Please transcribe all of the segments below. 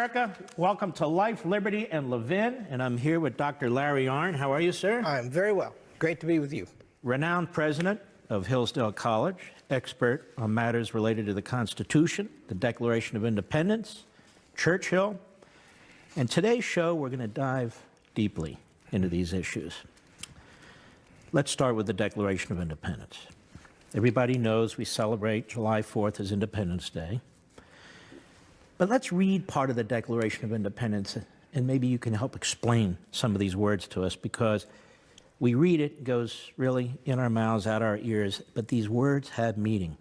America. Welcome to Life, Liberty, and Levin. And I'm here with Dr. Larry Arnn. How are you, sir? I'm very well. Great to be with you. Renowned president of Hillsdale College, expert on matters related to the Constitution, the Declaration of Independence, Churchill. And today's show, we're going to dive deeply into these issues. Let's start with the Declaration of Independence. Everybody knows we celebrate July 4th as Independence Day. But let's read part of the Declaration of Independence, and maybe you can help explain some of these words to us, because we read it, it goes really in our mouths, out our ears, but these words have meaning.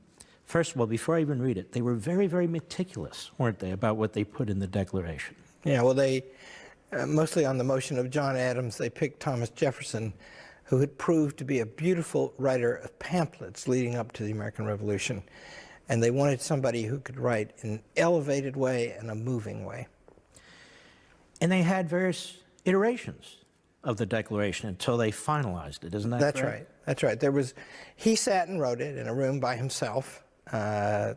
First of all, before I even read it, they were very, very meticulous, weren't they, about what they put in the Declaration? Yeah, well, they, mostly on the motion of John Adams, they picked Thomas Jefferson, who had proved to be a beautiful writer of pamphlets leading up to the American Revolution. And they wanted somebody who could write in an elevated way and a moving way. And they had various iterations of the Declaration until they finalized it, isn't that correct? That's right. That's right. He sat and wrote it in a room by himself, July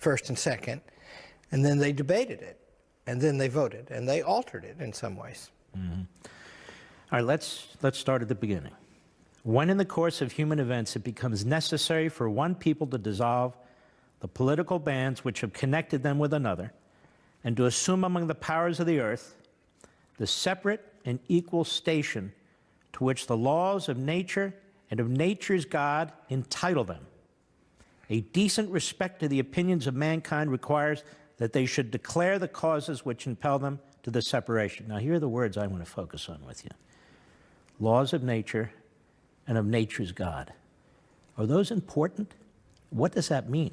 1st and 2nd, and then they debated it, and then they voted, and they altered it in some ways. Mm-hmm. All right, let's start at the beginning. When in the course of human events it becomes necessary for one people to dissolve the political bands which have connected them with another, and to assume among the powers of the earth the separate and equal station to which the laws of nature and of nature's God entitle them, a decent respect to the opinions of mankind requires that they should declare the causes which impel them to the separation. Now, here are the words I want to focus on with you. Laws of nature and of nature's God. Are those important? What does that mean?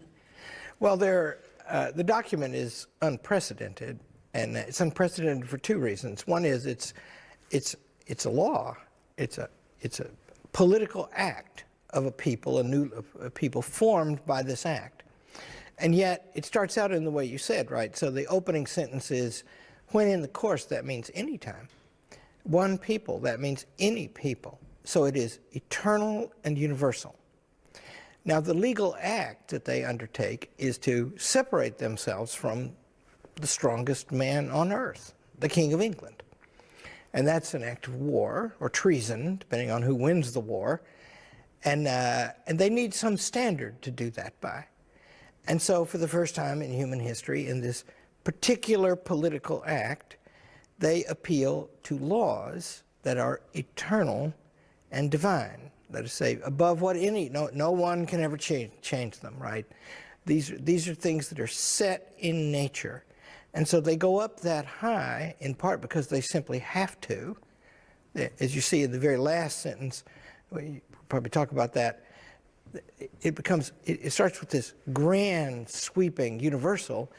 Well, the document is unprecedented, and it's unprecedented for two reasons. One is it's a law. It's a political act of a people, a people formed by this act. And yet it starts out in the way you said, right? So the opening sentence is, when in the course, that means any time. One people, that means any people. So it is eternal and universal. Now, the legal act that they undertake is to separate themselves from the strongest man on earth, the King of England. And that's an act of war or treason, depending on who wins the war. And they need some standard to do that by. And so for the first time in human history, in this particular political act, they appeal to laws that are eternal and divine, that is to say, above what no one can ever change them, right? These are things that are set in nature. And so they go up that high, in part because they simply have to. As you see in the very last sentence, we'll probably talk about that, it starts with this grand, sweeping, universal,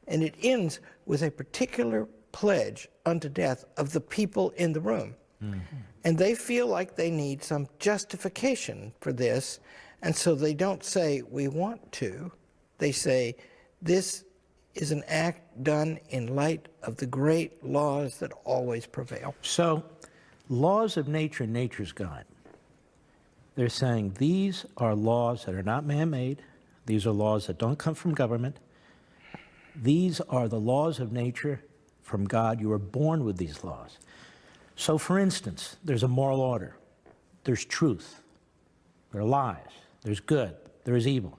and it ends with a particular pledge unto death of the people in the room. Mm-hmm. And they feel like they need some justification for this, and so they don't say, we want to. They say, this is an act done in light of the great laws that always prevail. So, laws of nature and nature's God. They're saying these are laws that are not man-made. These are laws that don't come from government. These are the laws of nature from God. You were born with these laws. So, for instance, there's a moral order. There's truth. There are lies. There's good. There is evil.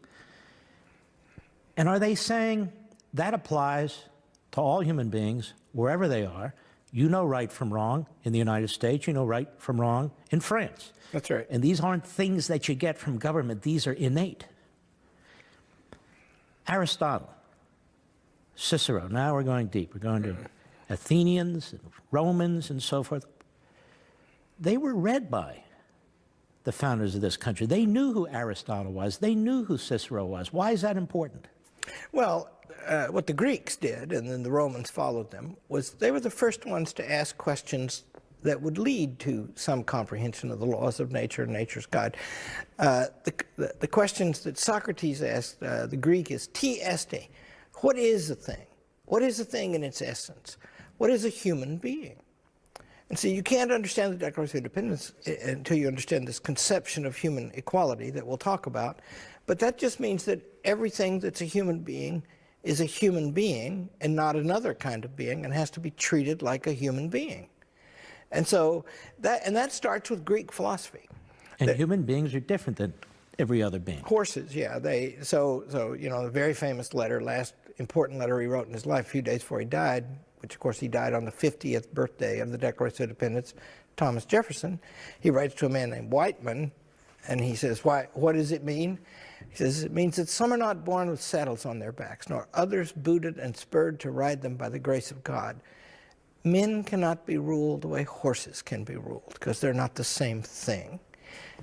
And are they saying that applies to all human beings, wherever they are? You know right from wrong in the United States. You know right from wrong in France. That's right. And these aren't things that you get from government. These are innate. Aristotle, Cicero. Now we're going deep. We're going to Athenians and Romans and so forth. They were read by the founders of this country. They knew who Aristotle was. They knew who Cicero was. Why is that important? Well, what the Greeks did, and then the Romans followed them, was they were the first ones to ask questions that would lead to some comprehension of the laws of nature and nature's God. The questions that Socrates asked the Greek is, "Ti este," what is a thing? What is a thing in its essence? What is a human being? And so you can't understand the Declaration of Independence until you understand this conception of human equality that we'll talk about. But that just means that everything that's a human being is a human being and not another kind of being, and has to be treated like a human being. And so that starts with Greek philosophy. And human beings are different than every other being. Horses, yeah. So the very famous letter, last important letter he wrote in his life, a few days before he died, which of course he died on the 50th birthday of the Declaration of Independence, Thomas Jefferson. He writes to a man named Whiteman, and he says, what does it mean? He says, it means that some are not born with saddles on their backs, nor others booted and spurred to ride them by the grace of God. Men cannot be ruled the way horses can be ruled, because they're not the same thing.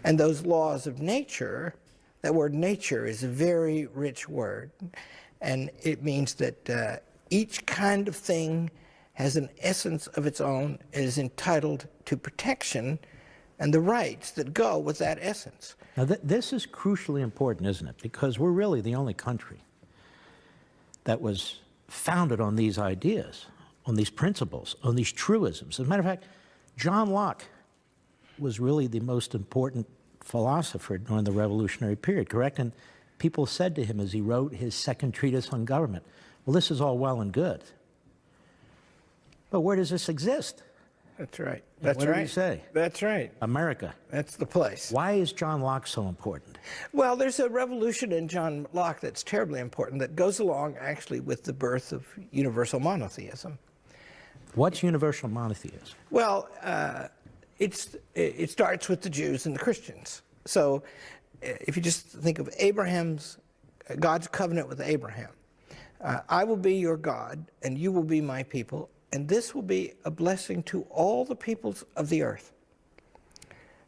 And those laws of nature, that word nature is a very rich word, and it means that each kind of thing has an essence of its own and is entitled to protection and the rights that go with that essence. Now, this is crucially important, isn't it? Because we're really the only country that was founded on these ideas, on these principles, on these truisms. As a matter of fact, John Locke was really the most important philosopher during the Revolutionary period, correct? And people said to him as he wrote his second treatise on government, well, this is all well and good, but where does this exist? That's right. What did he say? That's right. America. That's the place. Why is John Locke so important? Well, there's a revolution in John Locke that's terribly important that goes along actually with the birth of universal monotheism. What's universal monotheism? Well, it starts with the Jews and the Christians. So if you just think of God's covenant with Abraham, I will be your God and you will be my people, and this will be a blessing to all the peoples of the earth.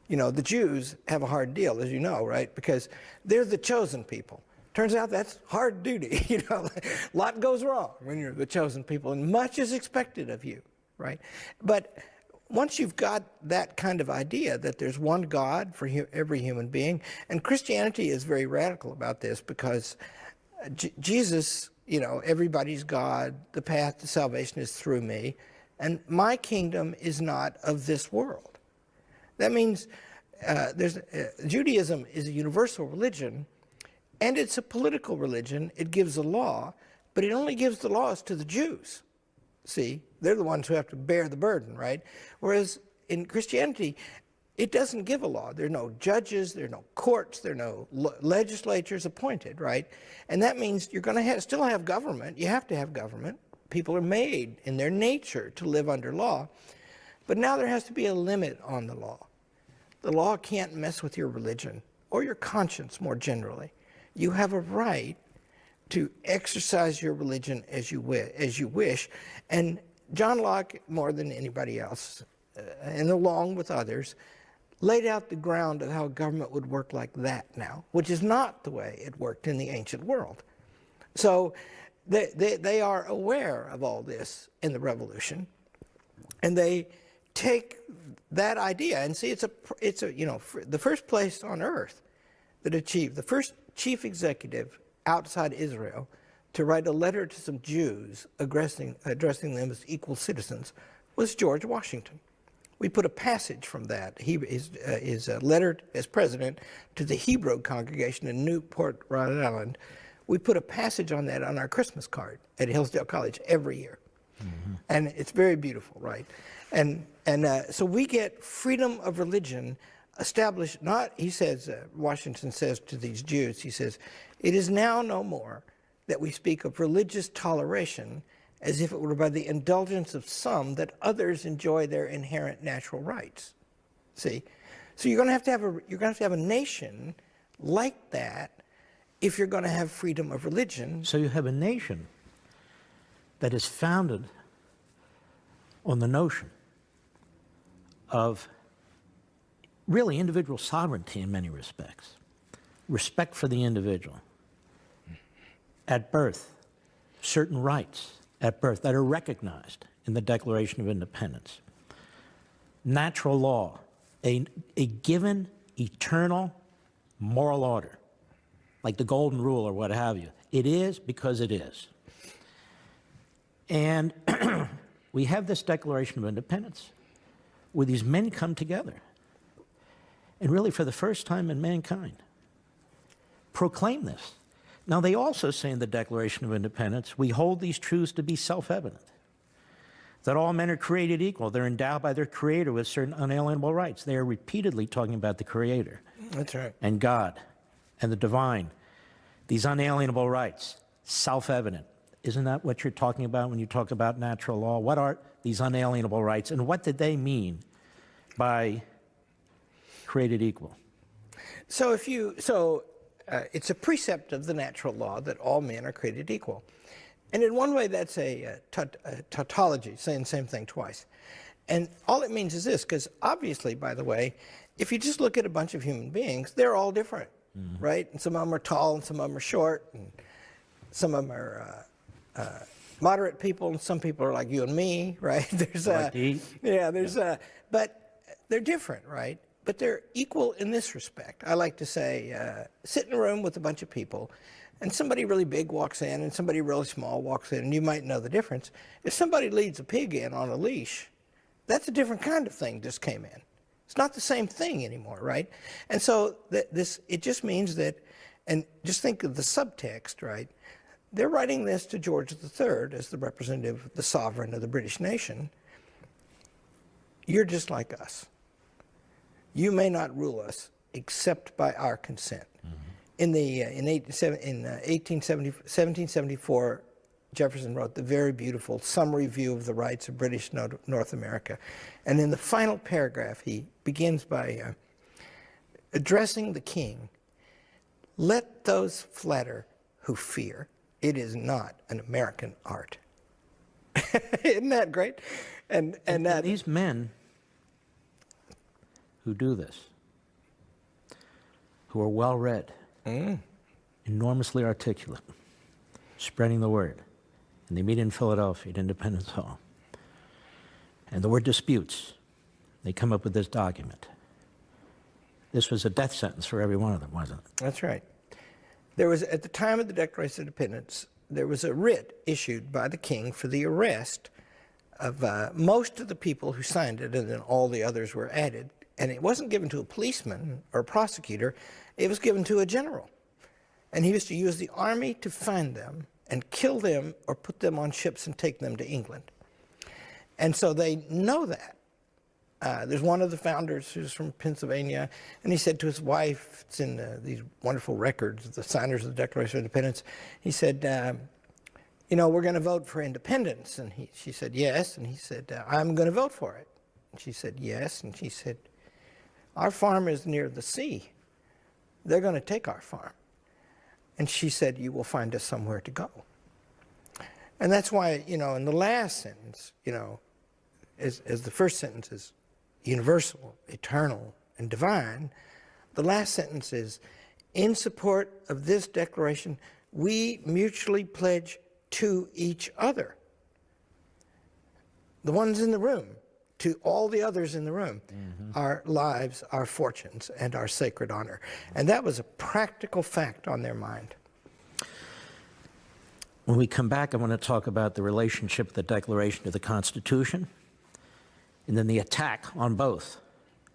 You know, the Jews have a hard deal, as you know, right? Because they're the chosen people. Turns out that's hard duty. You know, a lot goes wrong when you're the chosen people, and much is expected of you, right? But once you've got that kind of idea that there's one God for every human being, and Christianity is very radical about this because Jesus, you know, everybody's God, the path to salvation is through me, and my kingdom is not of this world. That means Judaism is a universal religion, and it's a political religion. It gives a law, but it only gives the laws to the Jews. See, they're the ones who have to bear the burden, right? Whereas in Christianity, it doesn't give a law. There are no judges, there are no courts, there are no legislatures appointed, right? And that means you're going to still have government. You have to have government. People are made in their nature to live under law. But now there has to be a limit on the law. The law can't mess with your religion or your conscience more generally. You have a right to exercise your religion as you wish. And John Locke, more than anybody else, and along with others, laid out the ground of how government would work like that now, which is not the way it worked in the ancient world. So they are aware of all this in the Revolution, and they take that idea and see it's a you know, the first place on earth that achieved, the first chief executive outside Israel to write a letter to some Jews addressing them as equal citizens was George Washington. We put a passage from that, his letter as president to the Hebrew congregation in Newport, Rhode Island. We put a passage on that on our Christmas card at Hillsdale College every year. Mm-hmm. And it's very beautiful, right? And so we get freedom of religion established, not, he says, Washington says to these Jews, he says, it is now no more that we speak of religious toleration as if it were by the indulgence of some that others enjoy their inherent natural rights. See? So you're going to have to have a nation like that if you're going to have freedom of religion. So you have a nation that is founded on the notion of really individual sovereignty in many respects, respect for the individual. At birth, certain rights at birth that are recognized in the Declaration of Independence. Natural law, a given eternal moral order, like the golden rule or what have you. It is because it is. And we have this Declaration of Independence where these men come together and really for the first time in mankind proclaim this. Now, they also say in the Declaration of Independence, we hold these truths to be self-evident, that all men are created equal. They're endowed by their Creator with certain unalienable rights. They are repeatedly talking about the Creator. That's right. And God and the divine. These unalienable rights, self-evident. Isn't that what you're talking about when you talk about natural law? What are these unalienable rights, and what did they mean by created equal? So it's a precept of the natural law that all men are created equal. And in one way, that's a tautology, saying the same thing twice. And all it means is this, because obviously, by the way, if you just look at a bunch of human beings, they're all different, right? And some of them are tall, and some of them are short, and some of them are moderate people, and some people are like you and me, right? But they're different, right? But they're equal in this respect. I like to say, sit in a room with a bunch of people, and somebody really big walks in, and somebody really small walks in, and you might know the difference. If somebody leads a pig in on a leash, that's a different kind of thing just came in. It's not the same thing anymore, right? And so it just means that, and just think of the subtext, right? They're writing this to George III as the representative, the sovereign of the British nation. You're just like us. You may not rule us except by our consent. In 1774, Jefferson wrote the very beautiful Summary View of the Rights of British North America. And in the final paragraph, he begins by addressing the king. Let those flatter who fear. It is not an American art. Isn't that great? And these men who do this, who are well-read, enormously articulate, spreading the word, and they meet in Philadelphia at Independence Hall. And the word disputes, they come up with this document. This was a death sentence for every one of them, wasn't it? That's right. There was, at the time of the Declaration of Independence, there was a writ issued by the king for the arrest of most of the people who signed it, and then all the others were added. And it wasn't given to a policeman or a prosecutor, it was given to a general. And he was to use the army to find them and kill them or put them on ships and take them to England. And so they know that. There's one of the founders who's from Pennsylvania, and he said to his wife, it's in these wonderful records, the signers of the Declaration of Independence, he said, you know, we're going to vote for independence. And she said, yes. And he said, I'm going to vote for it. And she said, yes. And she said, our farm is near the sea. They're going to take our farm. And she said, you will find us somewhere to go. And that's why, you know, in the last sentence, you know, as the first sentence is universal, eternal, and divine, the last sentence is, in support of this declaration, we mutually pledge to each other, the ones in the room, to all the others in the room, our lives, our fortunes, and our sacred honor. And that was a practical fact on their mind. When we come back, I want to talk about the relationship of the Declaration to the Constitution, and then the attack on both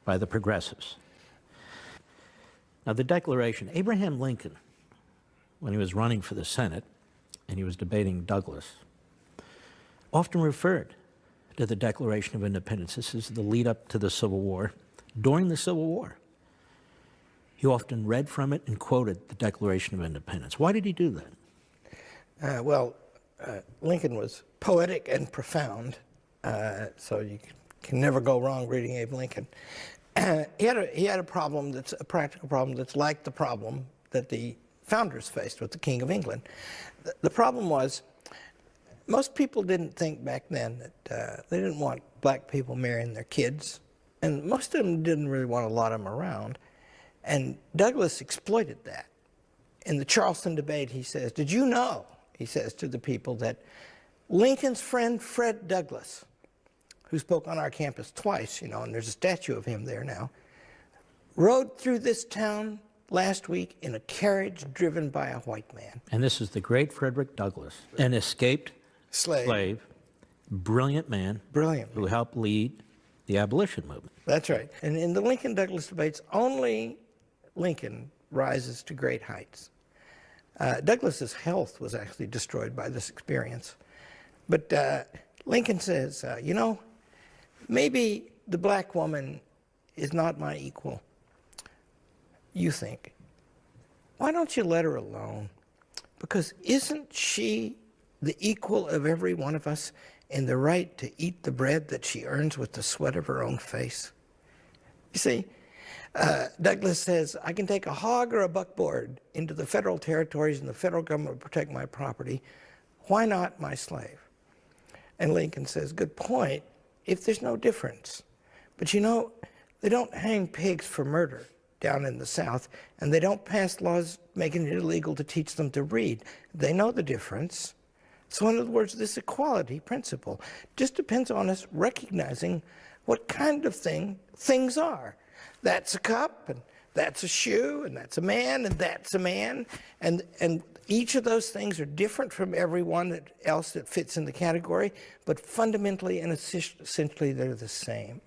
by the progressives. Now, the Declaration, Abraham Lincoln, when he was running for the Senate and he was debating Douglas, often referred to the Declaration of Independence. This is the lead up to the Civil War. During the Civil War, he often read from it and quoted the Declaration of Independence. Why did he do that? Lincoln was poetic and profound, so you can never go wrong reading Abe Lincoln. He had a problem that's a practical problem that's like the problem that the founders faced with the King of England. The problem was most people didn't think back then that they didn't want black people marrying their kids, and most of them didn't really want a lot of them around. And Douglas exploited that. In the Charleston debate, he says, did you know, he says to the people, that Lincoln's friend Fred Douglass, who spoke on our campus twice, you know, and there's a statue of him there now, rode through this town last week in a carriage driven by a white man. And this is the great Frederick Douglass, an escaped slave, brilliant man, who helped lead the abolition movement. That's right. And in the Lincoln-Douglas debates, only Lincoln rises to great heights. Douglas's health was actually destroyed by this experience. But Lincoln says, you know, maybe the black woman is not my equal. You think, why don't you let her alone? Because isn't she the equal of every one of us in the right to eat the bread that she earns with the sweat of her own face? You see, Douglas says, I can take a hog or a buckboard into the federal territories and the federal government will protect my property. Why not my slave? And Lincoln says, good point, if there's no difference. But you know, they don't hang pigs for murder down in the South, and they don't pass laws making it illegal to teach them to read. They know the difference. So in other words, this equality principle just depends on us recognizing what kind of things are. That's a cup, and that's a shoe, and that's a man, and that's a man. And each of those things are different from everyone else that fits in the category, but fundamentally and essentially they're the same.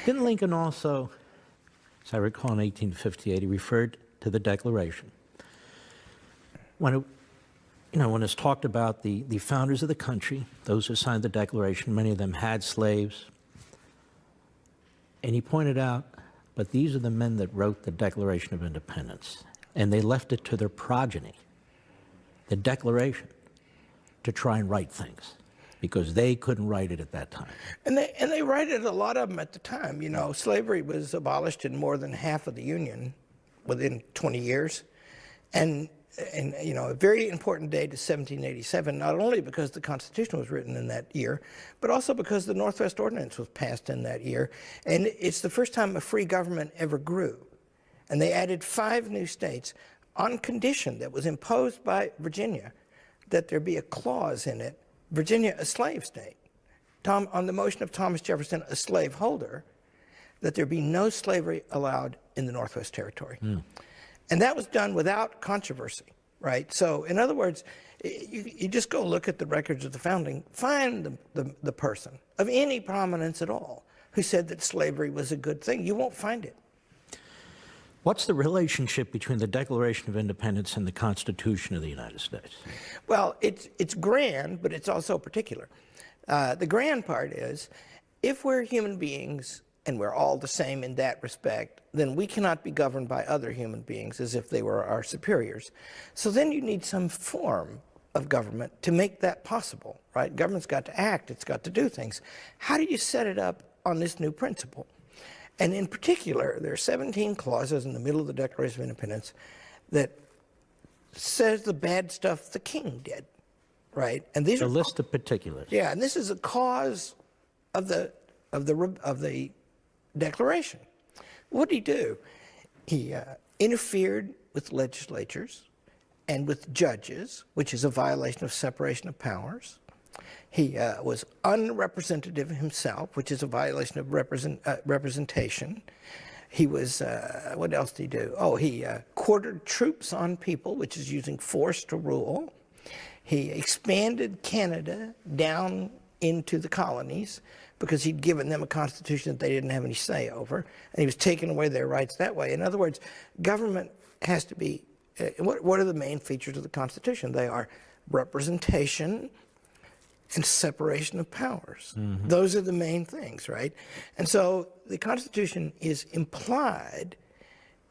Didn't Lincoln also, as I recall in 1858, he referred to the Declaration? When it's talked about the founders of the country, those who signed the Declaration, many of them had slaves. And he pointed out, but these are the men that wrote the Declaration of Independence, and they left it to their progeny, the Declaration, to try and write things, because they couldn't write it at that time. And they write it, a lot of them at the time. You know, slavery was abolished in more than half of the Union within 20 years. And you know, a very important date is 1787, not only because the Constitution was written in that year, but also because the Northwest Ordinance was passed in that year. And it's the first time a free government ever grew. And they added 5 new states on condition that was imposed by Virginia that there be a clause in it, Virginia a slave state, on the motion of Thomas Jefferson, a slaveholder, that there be no slavery allowed in the Northwest Territory. And that was done without controversy, right? So in other words, you just go look at the records of the founding, find the person of any prominence at all who said that slavery was a good thing. You won't find it. What's the relationship between the Declaration of Independence and the Constitution of the United States? Well, it's grand, but it's also particular. The grand part is, if we're human beings and we're all the same in that respect, then we cannot be governed by other human beings as if they were our superiors. So then you need some form of government to make that possible, right? Government's got to act, it's got to do things. How do you set it up on this new principle? And in particular, there are 17 clauses in the middle of the Declaration of Independence that says the bad stuff the king did, right? And these A are list of particulars. yeah, and this is a cause of the Declaration. What did he do? He interfered with legislatures and with judges, which is a violation of separation of powers. He was unrepresentative himself, which is a violation of representation. He was, what else did he do? Oh, he quartered troops on people, which is using force to rule. He expanded Canada down into the colonies because he'd given them a constitution that they didn't have any say over, and he was taking away their rights that way. In other words, government has to be, what are the main features of the Constitution? They are representation and separation of powers. Those are the main things, right? And so the Constitution is implied,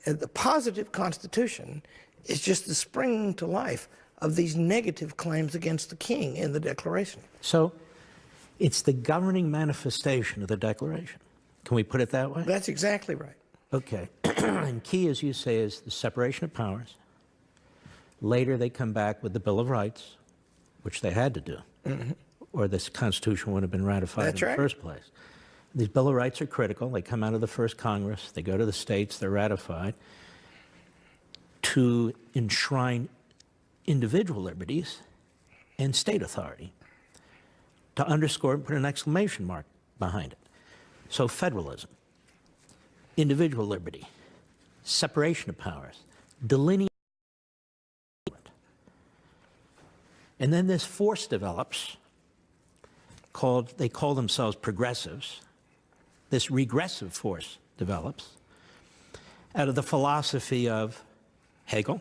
and the positive Constitution is just the springing to life of these negative claims against the king in the Declaration. So it's the governing manifestation of the Declaration. Can we put it that way? That's exactly right. Okay. And key, as you say, is the separation of powers. Later, they come back with the Bill of Rights, which they had to do, or this Constitution wouldn't have been ratified That's in right. the first place. These Bill of Rights are critical. They come out of the first Congress. They go to the states. They're ratified to enshrine individual liberties and state authority, to underscore and put an exclamation mark behind it. So federalism, individual liberty, separation of powers, delineation. And then this force develops, they call themselves progressives. This regressive force develops out of the philosophy of Hegel,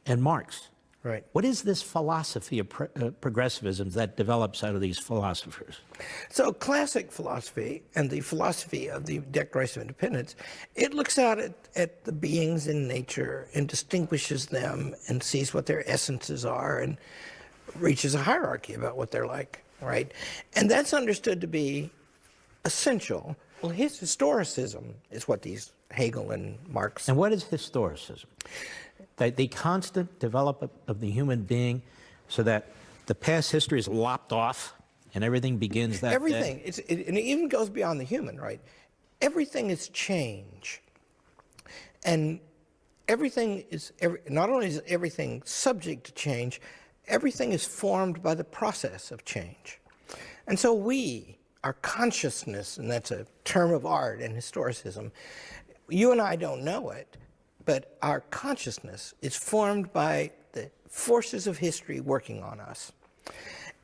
and Marx. Right. What is this philosophy of progressivism that develops out of these philosophers? So classic philosophy and the philosophy of the Declaration of Independence, it looks out at the beings in nature and distinguishes them and sees what their essences are and reaches a hierarchy about what they're like, right? And that's understood to be essential. Well, historicism is what these Hegel and Marx. And what is historicism? The constant development of the human being so that the past history is lopped off and everything begins that Everything. day? And it even goes beyond the human, right? Everything is change. And everything is, not only is everything subject to change, everything is formed by the process of change. And so our consciousness, and that's a term of art and historicism, you and I don't know it, but our consciousness is formed by the forces of history working on us.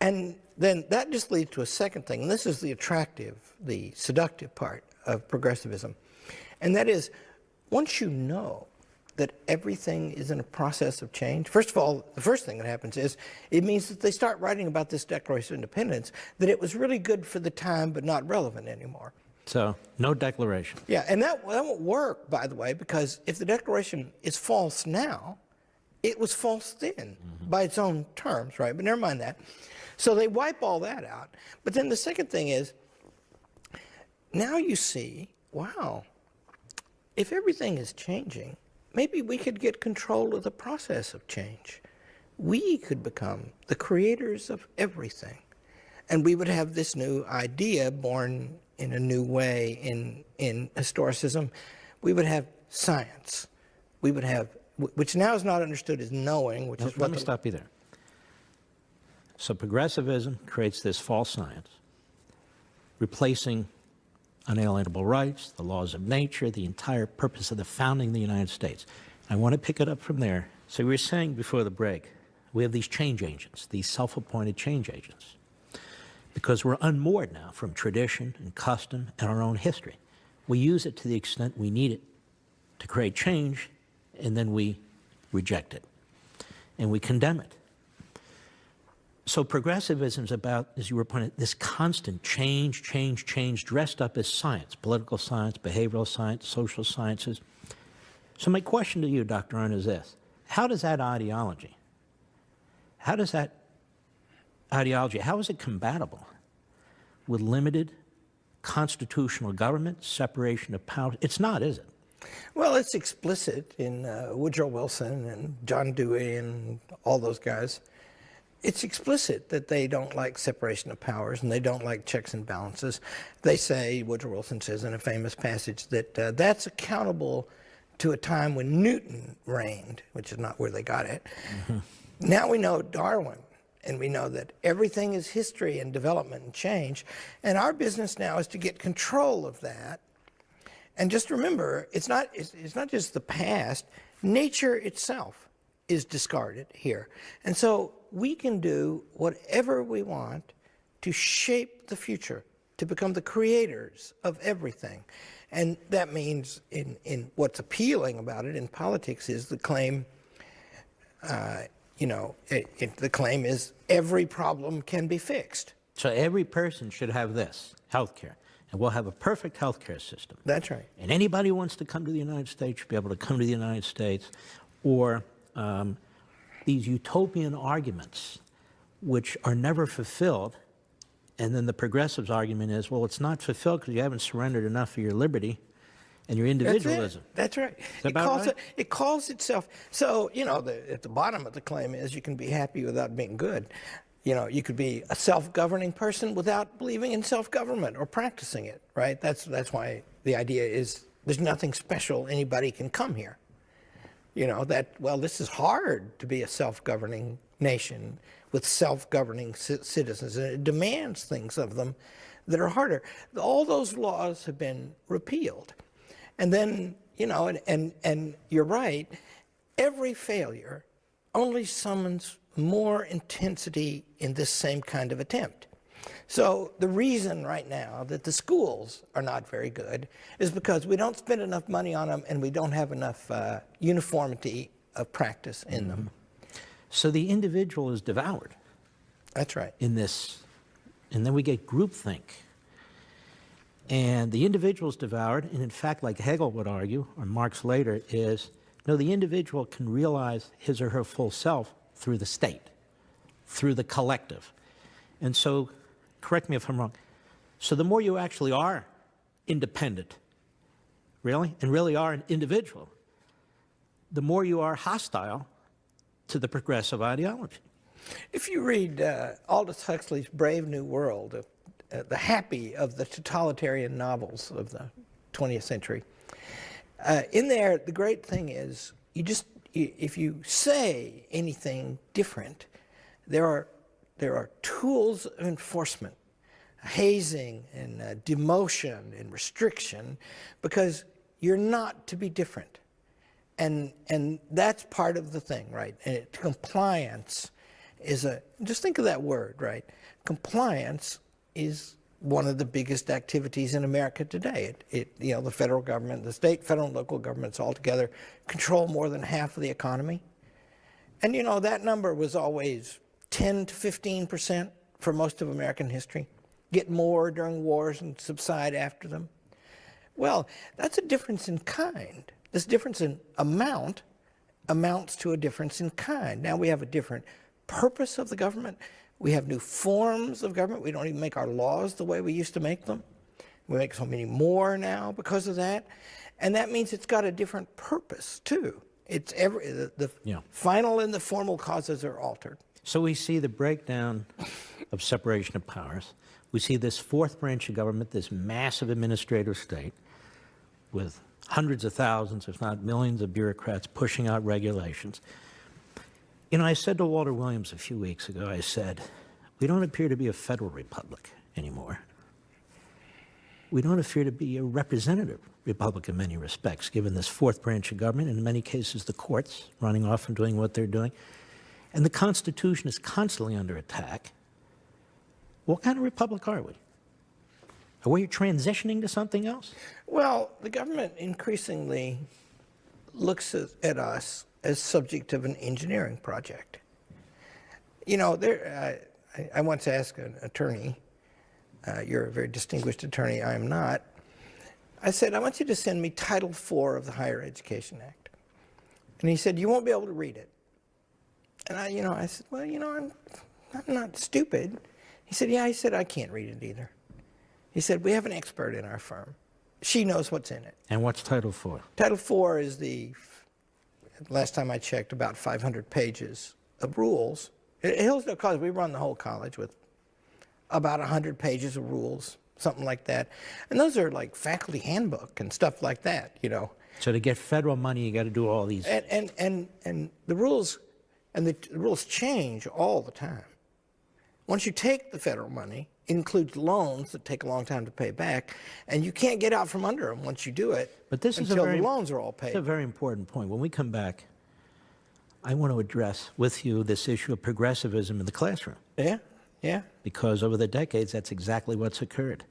And then that just leads to a second thing, and this is the attractive, the seductive part of progressivism. And that is, once you know that everything is in a process of change, first of all, the first thing that happens is it means that they start writing about this Declaration of Independence, that it was really good for the time but not relevant anymore. So, no declaration. Yeah, and that won't work, by the way, because if the Declaration is false now, it was false then by its own terms, right? But never mind that. So they wipe all that out. But then the second thing is, now you see, wow, if everything is changing, maybe we could get control of the process of change. We could become the creators of everything. And we would have this new idea born in a new way in historicism. We would have science. We would have, which now is not understood as knowing, which is what Let me stop you there. So progressivism creates this false science, replacing unalienable rights, the laws of nature, the entire purpose of the founding of the United States. I want to pick it up from there. So we were saying before the break, we have these change agents, these self-appointed change agents, because we're unmoored now from tradition and custom and our own history. We use it to the extent we need it to create change, and then we reject it, and we condemn it. So progressivism is about, as you were pointing out, this constant change, dressed up as science, political science, behavioral science, social sciences. So my question to you, Dr. Arndt, is this. How is that ideology, how is it compatible with limited constitutional government, separation of powers? It's not, is it? Well, it's explicit in Woodrow Wilson and John Dewey and all those guys. It's explicit that they don't like separation of powers and they don't like checks and balances. They say, Woodrow Wilson says in a famous passage, that that's accountable to a time when Newton reigned, which is not where they got it. Mm-hmm. Now we know Darwin, and we know that everything is history and development and change. And our business now is to get control of that. And just remember, it's not just the past. Nature itself is discarded here. And so we can do whatever we want to shape the future, to become the creators of everything. And that means in what's appealing about it in politics is the claim, the claim is every problem can be fixed. So every person should have this, health care. And we'll have a perfect health care system. That's right. And anybody who wants to come to the United States should be able to come to the United States. Or these utopian arguments, which are never fulfilled. And then the progressives' argument is, well, it's not fulfilled because you haven't surrendered enough of your liberty and your individualism. That's right. It calls itself. So, at the bottom of the claim is you can be happy without being good. You could be a self-governing person without believing in self-government or practicing it, right? That's why the idea is there's nothing special. Anybody can come here. This is hard to be a self-governing nation with self-governing citizens, and it demands things of them that are harder. All those laws have been repealed. And then, and you're right, every failure only summons more intensity in this same kind of attempt. So the reason right now that the schools are not very good is because we don't spend enough money on them and we don't have enough uniformity of practice in them. So the individual is devoured That's right. in this, and then we get groupthink. And the individual is devoured, and in fact, like Hegel would argue, or Marx later, is no, the individual can realize his or her full self through the state, through the collective. And so, correct me if I'm wrong, so the more you actually are independent, really, and really are an individual, the more you are hostile to the progressive ideology. If you read Aldous Huxley's Brave New World, the happy of the totalitarian novels of the 20th century, in there, the great thing is, if you say anything different, there are tools of enforcement, hazing and demotion and restriction, because you're not to be different. And that's part of the thing, right? And compliance is just think of that word, right? Compliance is one of the biggest activities in America today. The federal government, the state, federal, and local governments all together control more than half of the economy. And that number was always 10 to 15% for most of American history. Get more during wars and subside after them. Well, that's a difference in kind. This difference in amount amounts to a difference in kind. Now we have a different purpose of the government. We have new forms of government. We don't even make our laws the way we used to make them. We make so many more now because of that. And that means it's got a different purpose, too. It's the final and the formal causes are altered. So we see the breakdown of separation of powers. We see this fourth branch of government, this massive administrative state with hundreds of thousands, if not millions of bureaucrats pushing out regulations. I said to Walter Williams a few weeks ago, I said, we don't appear to be a federal republic anymore. We don't appear to be a representative republic in many respects, given this fourth branch of government, and in many cases the courts running off and doing what they're doing. And the Constitution is constantly under attack. What kind of republic are we? Are we transitioning to something else? Well, the government increasingly looks at us as subject of an engineering project. I once asked an attorney, you're a very distinguished attorney, I am not. I said, I want you to send me Title IV of the Higher Education Act. And he said, you won't be able to read it. And I said, well, I'm not stupid. He said, yeah, I can't read it either. He said, we have an expert in our firm. She knows what's in it. And what's Title IV? Title IV is last time I checked, about 500 pages of rules. At Hillsdale College, we run the whole college with about 100 pages of rules, something like that. And those are like faculty handbook and stuff like that, So to get federal money, you got to do all these. And the rules, the rules change all the time. Once you take the federal money, it includes loans that take a long time to pay back, and you can't get out from under them once you do it. But this is until the loans are all paid. It's a very important point. When we come back, I want to address with you this issue of progressivism in the classroom. Yeah. Because over the decades, that's exactly what's occurred.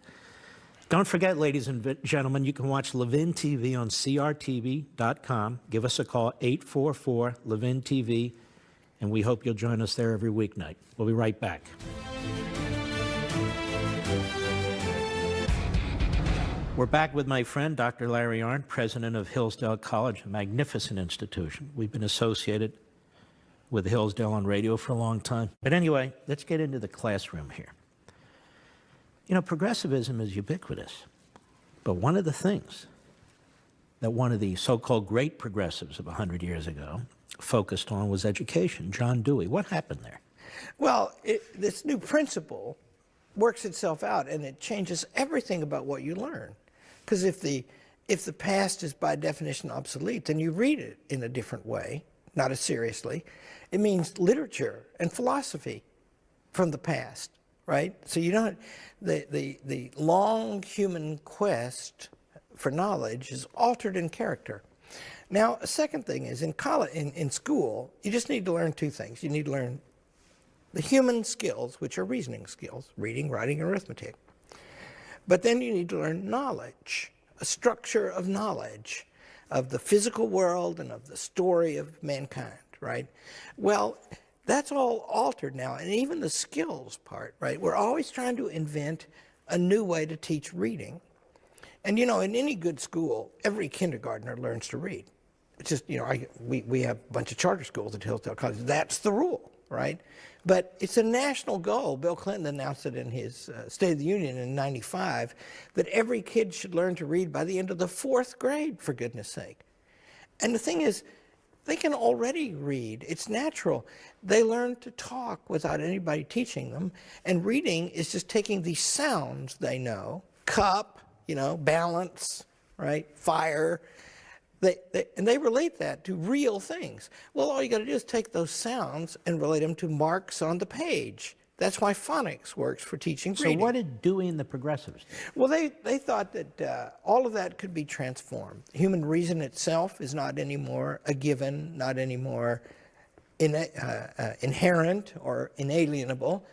Don't forget, ladies and gentlemen, you can watch Levin TV on crtv.com. Give us a call, 844-LEVIN-TV, and we hope you'll join us there every weeknight. We'll be right back. We're back with my friend, Dr. Larry Arndt, president of Hillsdale College, a magnificent institution. We've been associated with Hillsdale on radio for a long time. But anyway, let's get into the classroom here. Progressivism is ubiquitous. But one of the things that one of the so-called great progressives of 100 years ago focused on was education, John Dewey. What happened there? Well, this new principle works itself out, and it changes everything about what you learn. Because if the past is by definition obsolete, then you read it in a different way, not as seriously. It means literature and philosophy from the past, right? So you don't, the long human quest for knowledge is altered in character. Now, a second thing is in college, in school, you just need to learn two things. You need to learn the human skills, which are reasoning skills, reading, writing, and arithmetic. But then you need to learn knowledge, a structure of knowledge, of the physical world and of the story of mankind, right? Well, that's all altered now, and even the skills part, right? We're always trying to invent a new way to teach reading. And in any good school, every kindergartner learns to read. It's just, we have a bunch of charter schools at Hillsdale College. That's the rule, right? But it's a national goal. Bill Clinton announced it in his State of the Union in '95 that every kid should learn to read by the end of the 4th grade, for goodness sake. And the thing is, they can already read. It's natural. They learn to talk without anybody teaching them. And reading is just taking these sounds they know, cup, balance, right, fire, and they relate that to real things. Well, all you got to do is take those sounds and relate them to marks on the page. That's why phonics works for teaching reading. So what did Dewey and the progressives do? Well, they thought that all of that could be transformed. Human reason itself is not anymore a given, not anymore inherent or inalienable.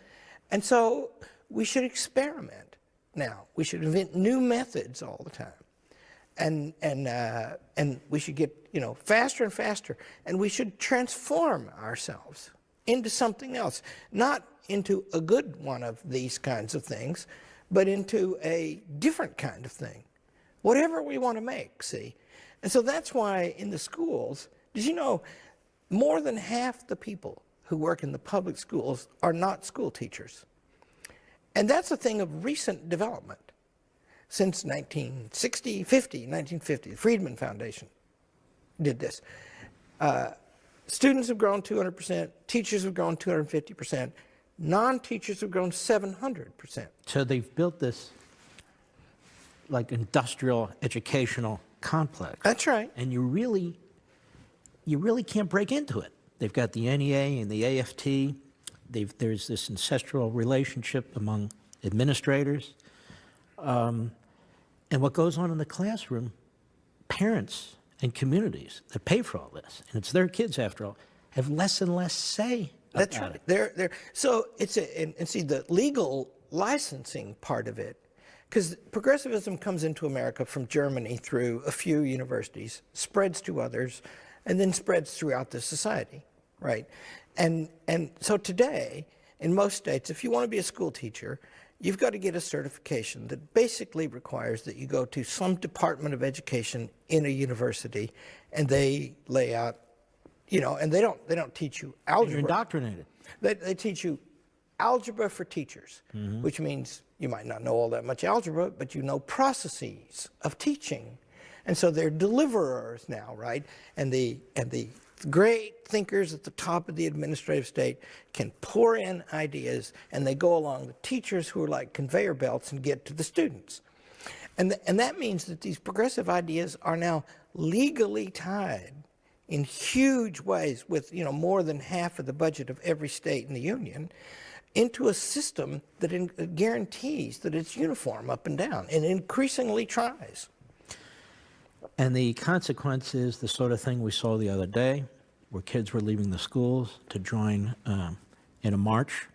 And so we should experiment now. We should invent new methods all the time. And we should get faster and faster, and we should transform ourselves into something else, not into a good one of these kinds of things, but into a different kind of thing, whatever we want to make, see? And so that's why in the schools, did you know more than half the people who work in the public schools are not school teachers? And that's a thing of recent development. Since 1950, the Friedman Foundation did this. Students have grown 200%, teachers have grown 250%, non-teachers have grown 700%. So they've built this like industrial educational complex. That's right. And you really can't break into it. They've got the NEA and the AFT. There's this ancestral relationship among administrators. And what goes on in the classroom, parents and communities that pay for all this, and it's their kids after all, have less and less say about That's right. it. So it's and see the legal licensing part of it, because progressivism comes into America from Germany through a few universities, spreads to others, and then spreads throughout the society, right? And so today, in most states, if you want to be a school teacher, you've got to get a certification that basically requires that you go to some department of education in a university, and they lay out, and they don't teach you algebra. You're indoctrinated. They teach you algebra for teachers, which means you might not know all that much algebra, but you know processes of teaching. And so they're deliverers now, right? And the great thinkers at the top of the administrative state can pour in ideas, and they go along the teachers who are like conveyor belts and get to the students. And that means that these progressive ideas are now legally tied in huge ways with more than half of the budget of every state in the union into a system that guarantees that it's uniform up and down, and increasingly tries. And the consequence is the sort of thing we saw the other day, where kids were leaving the schools to join in a march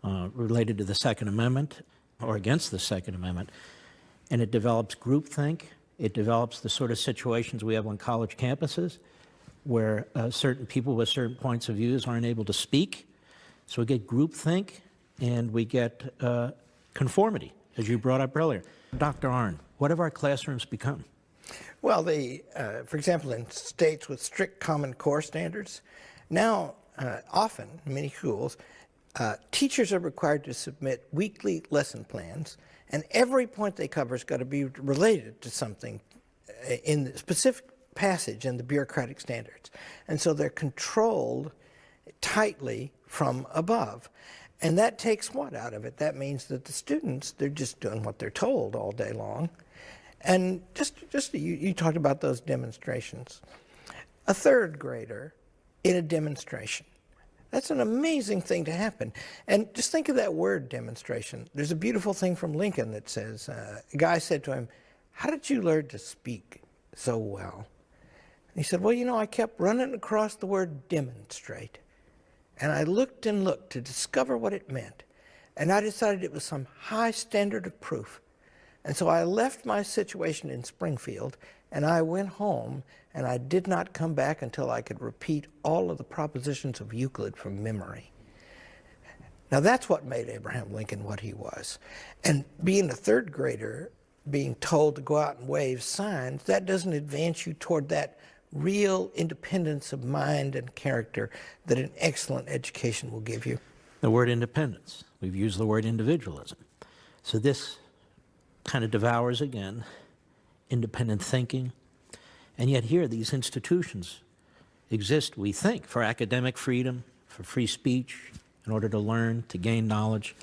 related to the Second Amendment or against the Second Amendment. And it develops groupthink. It develops the sort of situations we have on college campuses where certain people with certain points of views aren't able to speak. So we get groupthink and we get conformity, as you brought up earlier. Dr. Arnn, what have our classrooms become? Well, for example, in states with strict Common Core standards, now often in many schools, teachers are required to submit weekly lesson plans, and every point they cover has got to be related to something in the specific passage in the bureaucratic standards. And so they're controlled tightly from above. And that takes what out of it? That means that the students, they're just doing what they're told all day long. And you talked about those demonstrations. A third grader in a demonstration. That's an amazing thing to happen. And just think of that word, demonstration. There's a beautiful thing from Lincoln that says, a guy said to him, "How did you learn to speak so well?" And he said, "Well, I kept running across the word demonstrate. And I looked and looked to discover what it meant. And I decided it was some high standard of proof. And so I left my situation in Springfield And I went home, and I did not come back until I could repeat all of the propositions of Euclid from memory. Now that's what made Abraham Lincoln what he was. And being a third grader, being told to go out and wave signs, that doesn't advance you toward that real independence of mind and character that an excellent education will give you. The word independence. We've used the word individualism. So this kind of devours again independent thinking. And yet here these institutions exist, we think, for academic freedom, for free speech, in order to learn, to gain knowledge.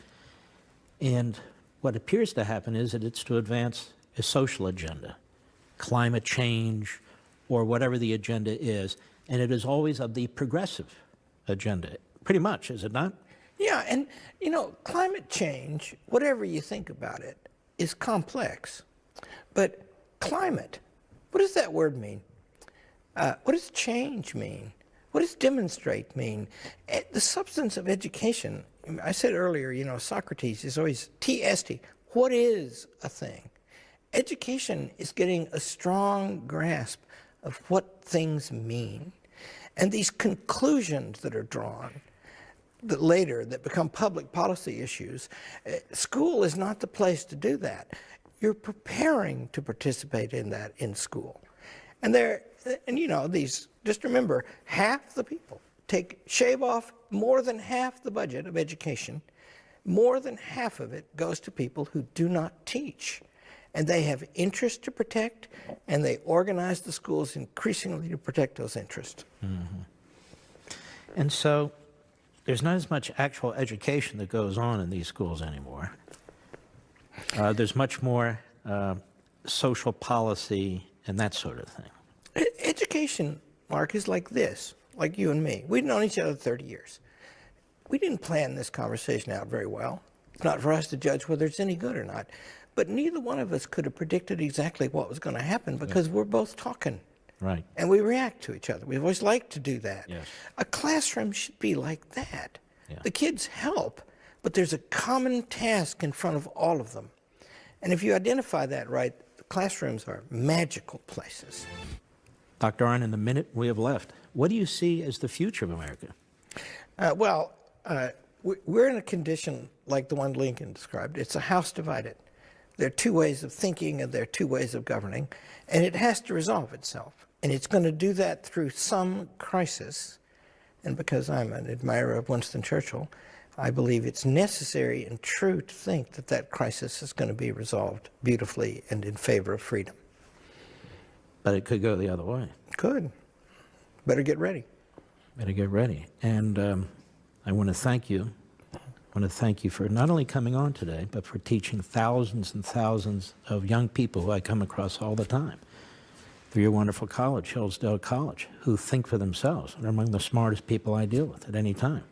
And what appears to happen is that it's to advance a social agenda, climate change, or whatever the agenda is. And it is always of the progressive agenda, pretty much, is it not? Yeah, and you know, climate change, whatever you think about it, is complex. But climate, what does that word mean? What does change mean? What does demonstrate mean? The substance of education, I said earlier, you know, Socrates is always TST. What is a thing? Education is getting a strong grasp of what things mean. And these conclusions that are drawn that later that become public policy issues, school is not the place to do that. You're preparing to participate in that in school. And you know, these, just remember, half the people shave off more than half the budget of education. More than half of it goes to people who do not teach. And they have interests to protect, and they organize the schools increasingly to protect those interests. Mm-hmm. And so there's not as much actual education that goes on in these schools anymore. There's much more social policy and that sort of thing. Education, Mark, is like this, like you and me. We've known each other 30 years. We didn't plan this conversation out very well. It's not for us to judge whether it's any good or not. But neither one of us could have predicted exactly what was going to happen because we're both talking. Right. And we react to each other. We've always liked to do that. Yes. A classroom should be like that. Yeah. The kids help, but there's a common task in front of all of them. And if you identify that right, the classrooms are magical places. Dr. Arnn, in the minute we have left, what do you see as the future of America? We're in a condition like the one Lincoln described. It's a house divided. There are two ways of thinking and there are two ways of governing, and it has to resolve itself. And it's going to do that through some crisis. And because I'm an admirer of Winston Churchill, I believe it's necessary and true to think that that crisis is going to be resolved beautifully and in favor of freedom. But it could go the other way. Could. Better get ready. Better get ready. And I want to thank you. I want to thank you for not only coming on today, but for teaching thousands and thousands of young people who I come across all the time through your wonderful college, Hillsdale College, who think for themselves and are among the smartest people I deal with at any time.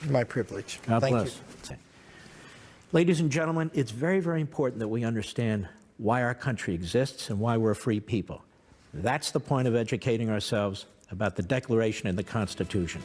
My privilege. God Thank bless. you. Ladies and gentlemen, it's very, very important that we understand why our country exists and why we're a free people. That's the point of educating ourselves about the Declaration and the Constitution.